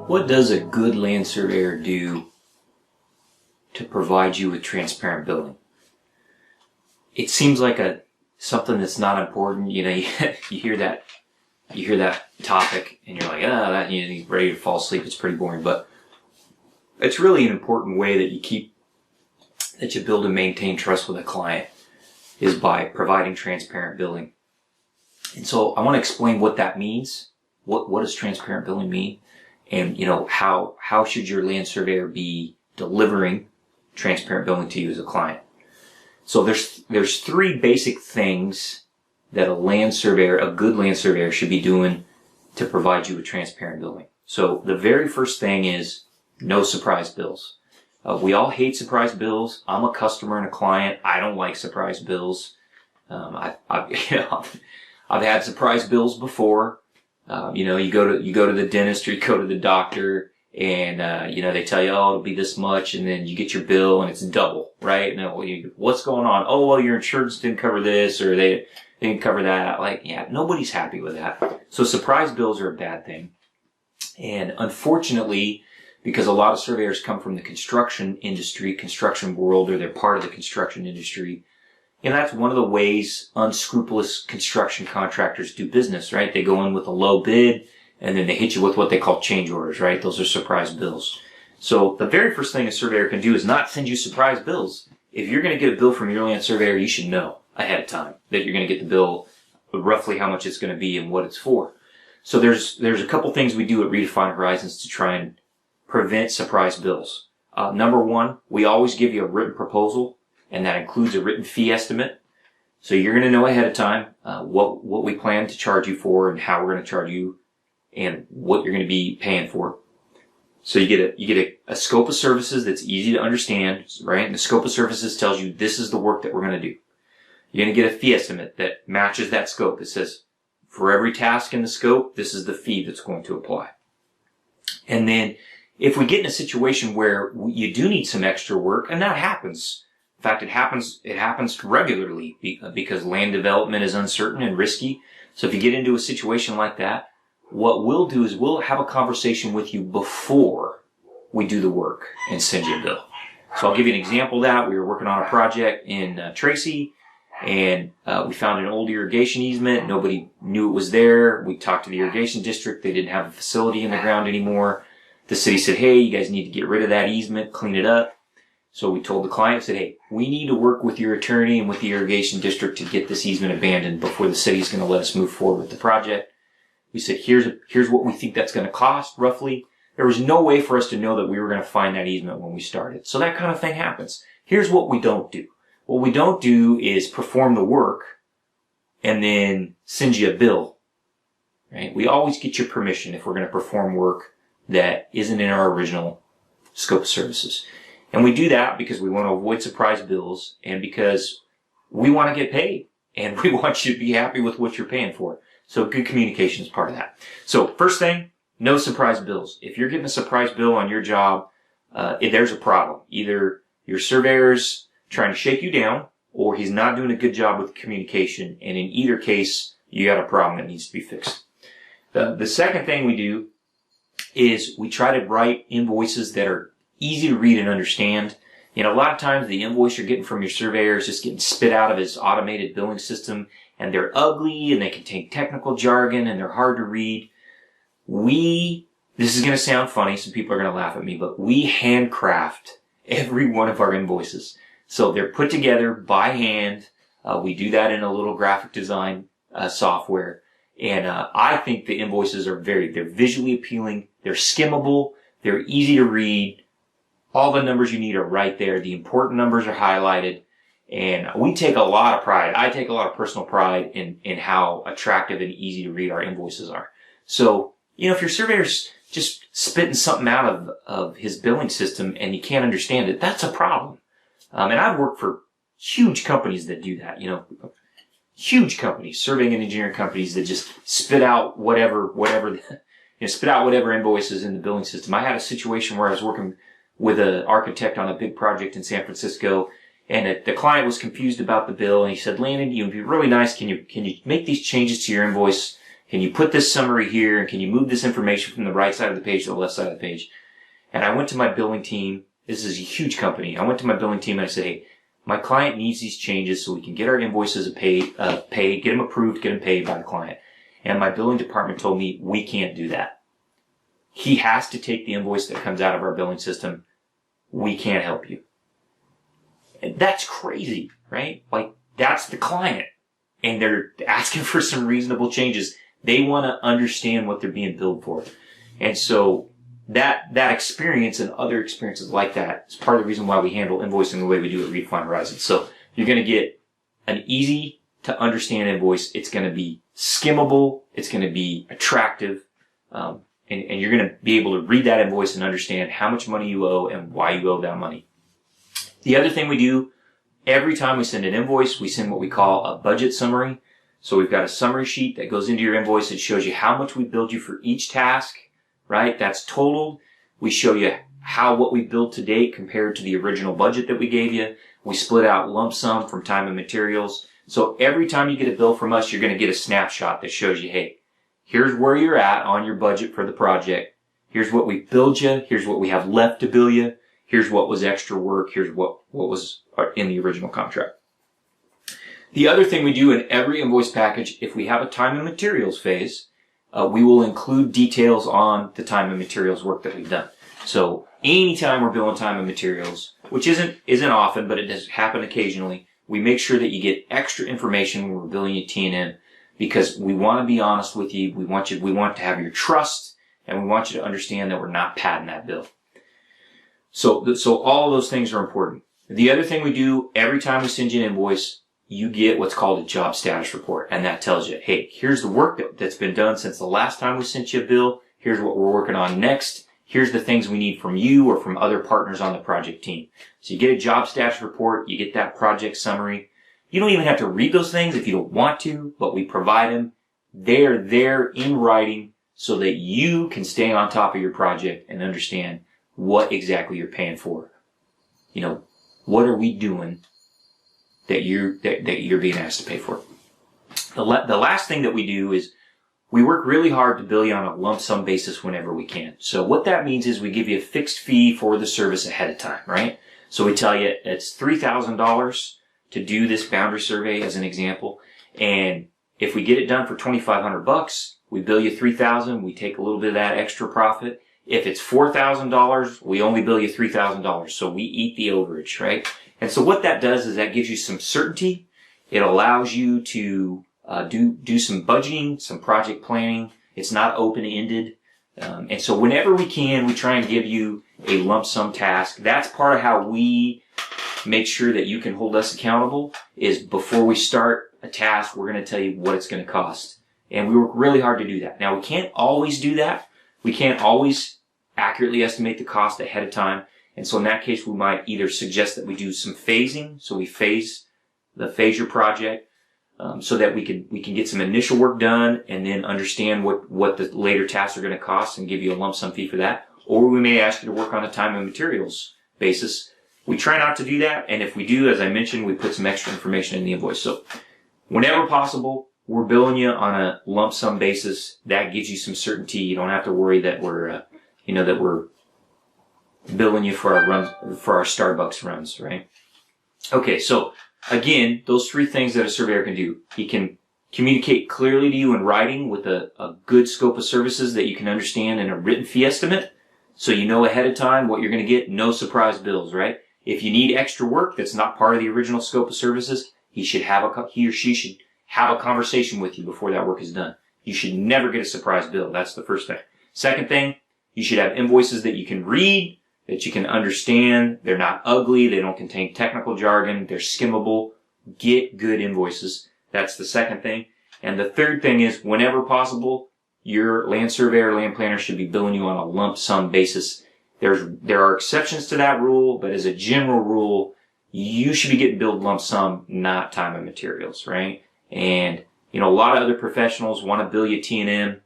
What does a good land surveyor do to provide you with transparent billing? It seems like something that's not important. You know, you hear that topic and you're like, you're ready to fall asleep. It's pretty boring, but it's really an important way that you build and maintain trust with a client is by providing transparent billing. And so I want to explain what that means. What does transparent billing mean? And, you know, how should your land surveyor be delivering transparent billing to you as a client? So there's three basic things that a good land surveyor should be doing to provide you with transparent billing. So the very first thing is no surprise bills. We all hate surprise bills. I'm a customer and a client. I don't like surprise bills. I've had surprise bills before. You go to the dentist or you go to the doctor and, they tell you, it'll be this much. And then you get your bill and it's double, right? And what's going on? Oh, well, your insurance didn't cover this or they didn't cover that. Nobody's happy with that. So surprise bills are a bad thing. And unfortunately, because a lot of surveyors come from the construction world, or they're part of the construction industry, and that's one of the ways unscrupulous construction contractors do business, right? They go in with a low bid, and then they hit you with what they call change orders, right? Those are surprise bills. So the very first thing a surveyor can do is not send you surprise bills. If you're going to get a bill from your land surveyor, you should know ahead of time that you're going to get the bill, roughly how much it's going to be and what it's for. So there's a couple things we do at Redefined Horizons to try and prevent surprise bills. Number one, we always give you a written proposal, and that includes a written fee estimate. So you're going to know ahead of time what we plan to charge you for and how we're going to charge you and what you're going to be paying for. So you get a scope of services that's easy to understand, right? And the scope of services tells you this is the work that we're going to do. You're going to get a fee estimate that matches that scope. It says for every task in the scope, this is the fee that's going to apply. And then if we get in a situation where you do need some extra work, and that happens. In fact, it happens regularly because land development is uncertain and risky. So if you get into a situation like that, what we'll do is we'll have a conversation with you before we do the work and send you a bill. So I'll give you an example of that. We were working on a project in Tracy, and we found an old irrigation easement. Nobody knew it was there. We talked to the irrigation district. They didn't have a facility in the ground anymore. The city said, hey, you guys need to get rid of that easement, clean it up. So we told the client, said, hey, we need to work with your attorney and with the irrigation district to get this easement abandoned before the city's going to let us move forward with the project. We said, here's what we think that's going to cost, roughly. There was no way for us to know that we were going to find that easement when we started. So that kind of thing happens. Here's what we don't do. What we don't do is perform the work and then send you a bill, right? We always get your permission if we're going to perform work that isn't in our original scope of services. And we do that because we want to avoid surprise bills and because we want to get paid and we want you to be happy with what you're paying for. So good communication is part of that. So first thing, no surprise bills. If you're getting a surprise bill on your job, there's a problem. Either your surveyor's trying to shake you down or he's not doing a good job with communication. And in either case, you got a problem that needs to be fixed. The second thing we do is we try to write invoices that are easy to read and understand. You know, a lot of times the invoice you're getting from your surveyor is just getting spit out of his automated billing system, and they're ugly and they contain technical jargon and they're hard to read. This is going to sound funny, some people are going to laugh at me, but we handcraft every one of our invoices. So they're put together by hand. We do that in a little graphic design software. And I think the invoices are they're visually appealing, they're skimmable, they're easy to read. All the numbers you need are right there. The important numbers are highlighted. And we take a lot of pride. I take a lot of personal pride in how attractive and easy to read our invoices are. So, you know, if your surveyor's just spitting something out of his billing system and you can't understand it, that's a problem. And I've worked for huge companies that do that, you know, huge companies, surveying and engineering companies that just spit out whatever invoices in the billing system. I had a situation where I was working with an architect on a big project in San Francisco, and the client was confused about the bill, and he said, Landon, you'd be really nice. Can you make these changes to your invoice? Can you put this summary here? And can you move this information from the right side of the page to the left side of the page? And I went to my billing team. This is a huge company. I went to my billing team and I said, hey, my client needs these changes so we can get our invoices paid, get them approved, get them paid by the client. And my billing department told me, we can't do that. He has to take the invoice that comes out of our billing system. We can't help you. And that's crazy, right? Like, that's the client. And they're asking for some reasonable changes. They want to understand what they're being billed for. And so that experience and other experiences like that is part of the reason why we handle invoicing the way we do at Redefined Horizons. So you're going to get an easy to understand invoice. It's going to be skimmable. It's going to be attractive. And you're going to be able to read that invoice and understand how much money you owe and why you owe that money. The other thing we do, every time we send an invoice, we send what we call a budget summary. So we've got a summary sheet that goes into your invoice. It shows you how much we billed you for each task, right? That's totaled. We show you how what we billed to date compared to the original budget that we gave you. We split out lump sum from time and materials. So every time you get a bill from us, you're going to get a snapshot that shows you, hey, here's where you're at on your budget for the project. Here's what we billed you. Here's what we have left to bill you. Here's what was extra work. Here's what was in the original contract. The other thing we do in every invoice package, if we have a time and materials phase, we will include details on the time and materials work that we've done. So anytime we're billing time and materials, which isn't often, but it does happen occasionally, we make sure that you get extra information when we're billing you T&M, because we want to be honest with you. We want to have your trust, and we want you to understand that we're not padding that bill. So all of those things are important. The other thing we do, every time we send you an invoice, you get what's called a job status report. And that tells you, hey, here's the work that's been done since the last time we sent you a bill. Here's what we're working on next. Here's the things we need from you or from other partners on the project team. So you get a job status report. You get that project summary. You don't even have to read those things if you don't want to, but we provide them. They're there in writing so that you can stay on top of your project and understand what exactly you're paying for. You know, what are we doing that you're being asked to pay for? The last thing that we do is we work really hard to bill you on a lump sum basis whenever we can. So what that means is we give you a fixed fee for the service ahead of time, right? So we tell you it's $3,000 to do this boundary survey as an example. And if we get it done for $2,500, we bill you $3,000. We take a little bit of that extra profit. If it's $4,000, we only bill you $3,000. So we eat the overage, right? And so what that does is that gives you some certainty. It allows you to do some budgeting, some project planning. It's not open-ended. And so whenever we can, we try and give you a lump sum task. That's part of how we make sure that you can hold us accountable, is before we start a task, we're going to tell you what it's going to cost. And we work really hard to do that. Now, we can't always do that. We can't always accurately estimate the cost ahead of time. And so in that case, we might either suggest that we do some phasing. So we phase your project, so that we can get some initial work done and then understand what the later tasks are going to cost and give you a lump sum fee for that. Or we may ask you to work on a time and materials basis. We try not to do that. And if we do, as I mentioned, we put some extra information in the invoice. So whenever possible, we're billing you on a lump sum basis. That gives you some certainty. You don't have to worry that we're billing you for our Starbucks runs, right? Okay, so again, those three things that a surveyor can do. He can communicate clearly to you in writing with a good scope of services that you can understand in a written fee estimate, so you know ahead of time what you're going to get. No surprise bills, right? If you need extra work that's not part of the original scope of services, he or she should have a conversation with you before that work is done. You should never get a surprise bill. That's the first thing. Second thing, you should have invoices that you can read, that you can understand. They're not ugly. They don't contain technical jargon. They're skimmable. Get good invoices. That's the second thing. And the third thing is, whenever possible, your land surveyor, land planner should be billing you on a lump sum basis. There are exceptions to that rule, but as a general rule, you should be getting billed lump sum, not time and materials, right? And, a lot of other professionals want to bill you T&M.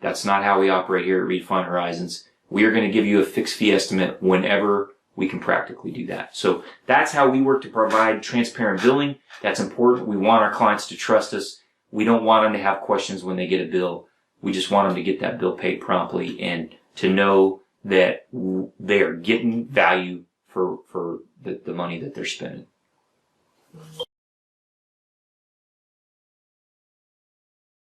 That's not how we operate here at Redefined Horizons. We are going to give you a fixed fee estimate whenever we can practically do that. So that's how we work to provide transparent billing. That's important. We want our clients to trust us. We don't want them to have questions when they get a bill. We just want them to get that bill paid promptly and to know that they are getting value for the money that they're spending.